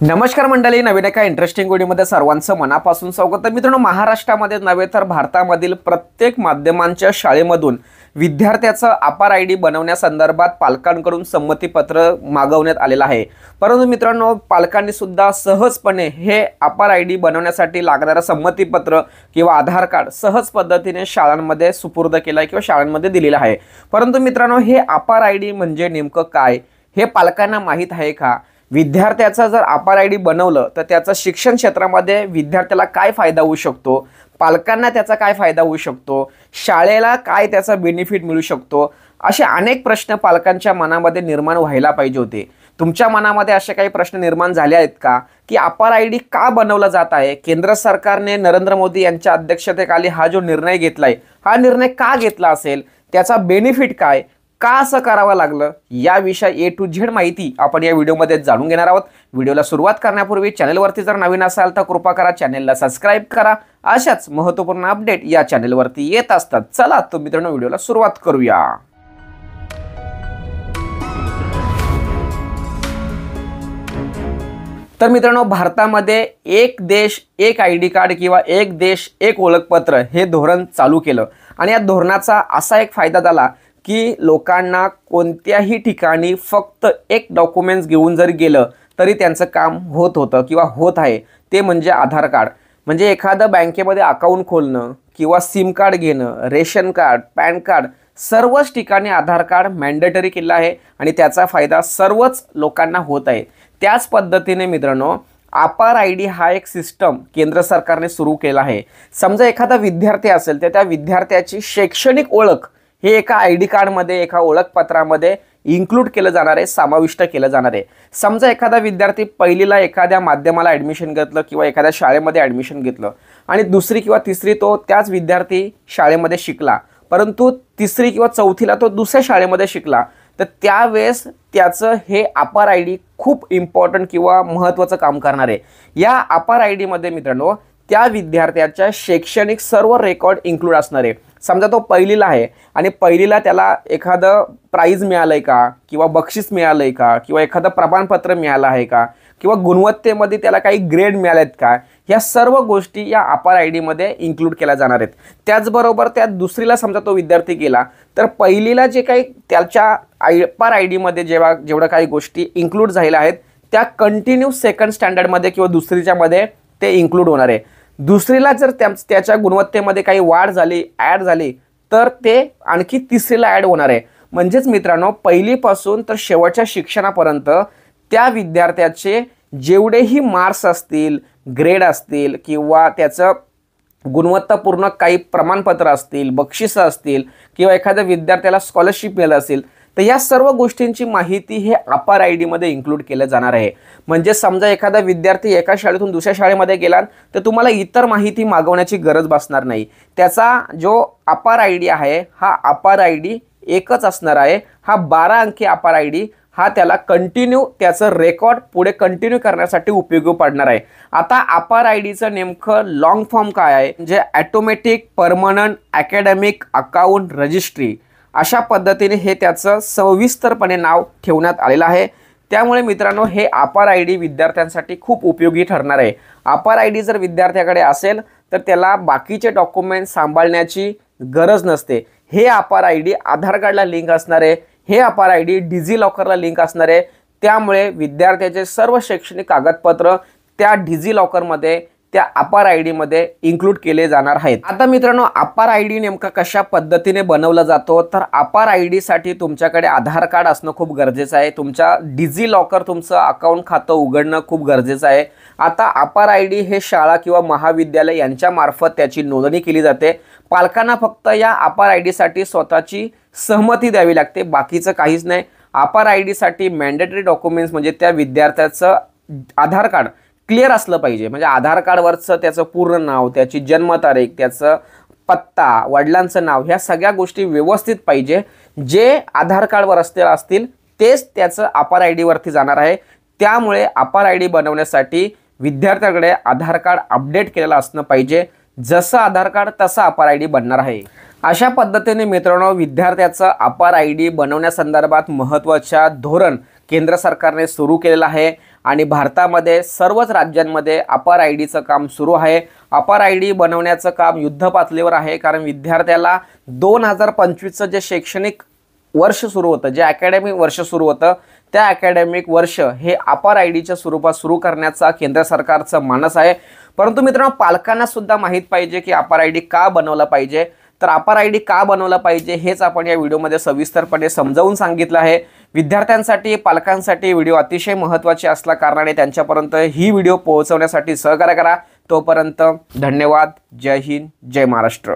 नमस्कार मंडळी, नवीन एका इंटरेस्टिंग व्हिडिओमध्ये सर्वांचं मनापासून स्वागत आहे। मित्रांनो, महाराष्ट्रामध्ये नव्हे तर भारतामधील प्रत्येक माध्यमांच्या शाळेमधून विद्यार्थ्याचं अपार आयडी बनवण्यासंदर्भात पालकांकडून संमतीपत्र मागवण्यात आलेलं आहे। परंतु मित्रांनो, पालकांनी सुद्धा सहजपणे हे अपार आयडी बनवण्यासाठी लागणारं संमतीपत्र किंवा आधार कार्ड सहज पद्धतीने शाळांमध्ये सुपूर्द केलं आहे किंवा शाळांमध्ये दिलेलं आहे। परंतु मित्रांनो, हे अपार आयडी म्हणजे नेमकं काय हे पालकांना माहीत आहे का? विद्यार्थ्याचा जर अपार आयडी बनवलं तर त्याचा शिक्षण क्षेत्रामध्ये विद्यार्थ्याला काय फायदा होऊ शकतो, पालकांना त्याचा काय फायदा होऊ शकतो, शाळेला काय त्याचा बेनिफिट मिळू शकतो, असे अनेक प्रश्न पालकांच्या मनामध्ये निर्माण व्हायला पाहिजे होते। तुमच्या मनामध्ये असे काही प्रश्न निर्माण झाले आहेत का की अपार आयडी का बनवला जात आहे? केंद्र सरकारने नरेंद्र मोदी यांच्या अध्यक्षतेखाली हा जो निर्णय घेतलाय, हा निर्णय का घेतला असेल, त्याचा बेनिफिट काय, का असं करावं लागलं, याविषयी ए टू झेड माहिती आपण या व्हिडिओमध्ये जाणून घेणार आहोत। व्हिडिओला सुरुवात करण्यापूर्वी चॅनलवरती जर नवीन असाल तर कृपा करा चॅनलला सबस्क्राइब करा। अशाच महत्त्वपूर्ण अपडेट या चॅनलवरती येत असतात। चला तर मित्रांनो, व्हिडिओला सुरुवात करूया। तर मित्रांनो, भारतामध्ये एक देश एक आयडी कार्ड किंवा एक देश एक ओळखपत्र हे धोरण चालू केलं आणि या धोरणाचा असा एक फायदा झाला की लोकांना कोणत्याही ठिकाणी फक्त एक डॉक्युमेंट्स घेऊन जर गेलं तरी त्यांचं काम होत होतं किंवा होत आहे, ते म्हणजे आधार कार्ड। म्हणजे एखादं बँकेमध्ये अकाउंट खोलणं किंवा सिम कार्ड घेणं, रेशन कार्ड, पॅन कार्ड, सर्वच ठिकाणी आधार कार्ड मॅन्डेटरी केलं आहे आणि त्याचा फायदा सर्वच लोकांना होत आहे। त्याच पद्धतीने मित्रांनो, अपार आयडी हा एक सिस्टम केंद्र सरकारने सुरू केला आहे। समजा एखादा विद्यार्थी असेल तर त्या विद्यार्थ्याची शैक्षणिक ओळख हे एका आयडी कार्डमध्ये, एका ओळखपत्रामध्ये इन्क्लूड केलं जाणार आहे, समाविष्ट केलं जाणार आहे। समजा एखादा विद्यार्थी पहिलीला एखाद्या माध्यमाला ॲडमिशन घेतलं किंवा एखाद्या शाळेमध्ये ॲडमिशन घेतलं आणि दुसरी किंवा तिसरी तो त्याच विद्यार्थी शाळेमध्ये शिकला, परंतु तिसरी किंवा चौथीला तो दुसऱ्या शाळेमध्ये शिकला, तर त्यावेळेस त्याचं हे अपार आयडी खूप इम्पॉर्टंट किंवा महत्त्वाचं काम करणार आहे। या अपार आयडीमध्ये मित्रांनो, त्या विद्यार्थ्याच्या शैक्षणिक सर्व रेकॉर्ड इन्क्लूड असणार आहे। समजा तो पहिलीला आहे आणि पहिलीला त्याला एखादं प्राइज मिळालंय का, किंवा बक्षीस मिळालंय का, किंवा एखादं प्रमाणपत्र मिळालं आहे का, किंवा गुणवत्तेमध्ये त्याला काही ग्रेड मिळालेत का, ह्या सर्व गोष्टी या अपार आयडीमध्ये इन्क्लूड केल्या जाणार आहेत। त्याचबरोबर त्या दुसरीला समजा तो विद्यार्थी गेला तर पहिलीला जे काही त्याच्या अपार आयडीमध्ये जेवढं काही गोष्टी इन्क्लूड झालेल्या आहेत त्या कंटिन्यू सेकंड स्टँडर्डमध्ये किंवा दुसरीच्यामध्ये ते इन्क्लूड होणार आहे। दुसरीला जर त्याच्या गुणवत्तेमध्ये काही वाढ झाली, ॲड झाली, तर ते आणखी तिसरीला ॲड होणार आहे। म्हणजेच मित्रांनो, पहिलीपासून तर शेवटच्या शिक्षणापर्यंत त्या विद्यार्थ्याचे जेवढेही मार्क्स असतील, ग्रेड असतील, किंवा त्याचं गुणवत्तापूर्ण काही प्रमाणपत्र असतील, बक्षिसं असतील, किंवा एखाद्या विद्यार्थ्याला स्कॉलरशिप मिळालं असेल, तर या सर्व गोष्टींची माहिती हे अपार आयडीमध्ये इन्क्लूड केलं जाणार आहे। म्हणजे समजा एखादा विद्यार्थी एका शाळेतून दुसऱ्या शाळेमध्ये गेला तर तुम्हाला इतर माहिती मागवण्याची गरज भासणार नाही। त्याचा जो अपार आयडी आहे, हा अपार आयडी एकच असणार आहे। हा 12 अंकी अपार आयडी हा त्याला कंटिन्यू त्याचं रेकॉर्ड पुढे कंटिन्यू करण्यासाठी उपयोगी पडणार आहे। आता अपार आयडीचं नेमकं लॉंग फॉर्म काय आहे, म्हणजे automatic permanent academic account registry, अशा पद्धतीने हे त्याचं सविस्तरपणे नाव ठेवण्यात आलेलं आहे। त्यामुळे मित्रांनो, हे अपार आयडी विद्यार्थ्यांसाठी खूप उपयोगी ठरणार आहे। अपार आयडी जर विद्यार्थ्याकडे असेल तर त्याला बाकीचे डॉक्युमेंट सांभाळण्याची गरज नसते। हे अपार आयडी आधार कार्डला लिंक असणार आहे, हे अपार आयडी डिजी लॉकरला लिंक असणार आहे। त्यामुळे विद्यार्थ्याचे सर्व शैक्षणिक कागदपत्र त्या डिजी लॉकरमध्ये, त्या अपार आयडीमध्ये इन्क्लूड केले जाणार आहेत। आता मित्रांनो, अपार आयडी नेमका कशा पद्धतीने बनवला जातो, तर अपार आयडीसाठी तुमच्याकडे आधार कार्ड असणं खूप गरजेचं आहे। तुमच्या डिजी लॉकर तुमचं अकाउंट खातं उघडणं खूप गरजेचं आहे। आता अपार आयडी हे शाळा किंवा महाविद्यालय यांच्या मार्फत त्याची नोंदणी केली जाते। पालकांना फक्त या अपार आयडीसाठी स्वतःची सहमती द्यावी लागते, बाकीचं काहीच नाही। अपार आयडीसाठी मॅन्डेटरी डॉक्युमेंट्स म्हणजे त्या विद्यार्थ्याचं आधार कार्ड क्लिअर असलं पाहिजे। म्हणजे आधार कार्डवरचं त्याचं पूर्ण नाव, त्याची जन्मतारीख, त्याचं पत्ता, वडिलांचं नाव, ह्या सगळ्या गोष्टी व्यवस्थित पाहिजे। जे आधार कार्डवर असतील तेच त्याचं अपार आयडीवरती जाणार आहे। त्यामुळे अपार आयडी बनवण्यासाठी विद्यार्थ्याकडे आधार कार्ड अपडेट केलेलं असणं पाहिजे। जसं आधार कार्ड तसं अपार आयडी बनणार आहे। अशा पद्धतीने मित्रांनो, विद्यार्थ्याचं अपार आयडी बनवण्यासंदर्भात महत्त्वाच्या धोरण केंद्र सरकारने सुरू केलेला आहे आणि भारतामध्ये सर्वच राज्यांमध्ये अपार आय डीचं काम सुरू आहे। अपार आय डी बनवण्याचं काम युद्ध पातळीवर आहे, कारण विद्यार्थ्याला 2025चं जे शैक्षणिक वर्ष सुरू होतं, जे अकॅडमिक वर्ष सुरू होतं, त्या अकॅडमिक वर्ष हे अपार आय डीच्या स्वरूपात सुरू करण्याचा केंद्र सरकारचं मानस आहे। परंतु मित्रांनो, पालकांना सुद्धा माहीत पाहिजे की अपार आय डी का बनवला पाहिजे। तर अपार आय डी का बनवला पाहिजे हेच आपण या व्हिडिओमध्ये सविस्तरपणे समजावून सांगितलं आहे। विद्यार्थ्यांसाठी, पालकांसाठी व्हिडिओ अतिशय महत्त्वाचे असल्या कारणाने त्यांच्यापर्यंत ही व्हिडिओ पोहोचवण्यासाठी सहकार्य करा। तोपर्यंत धन्यवाद। जय हिंद, जय महाराष्ट्र।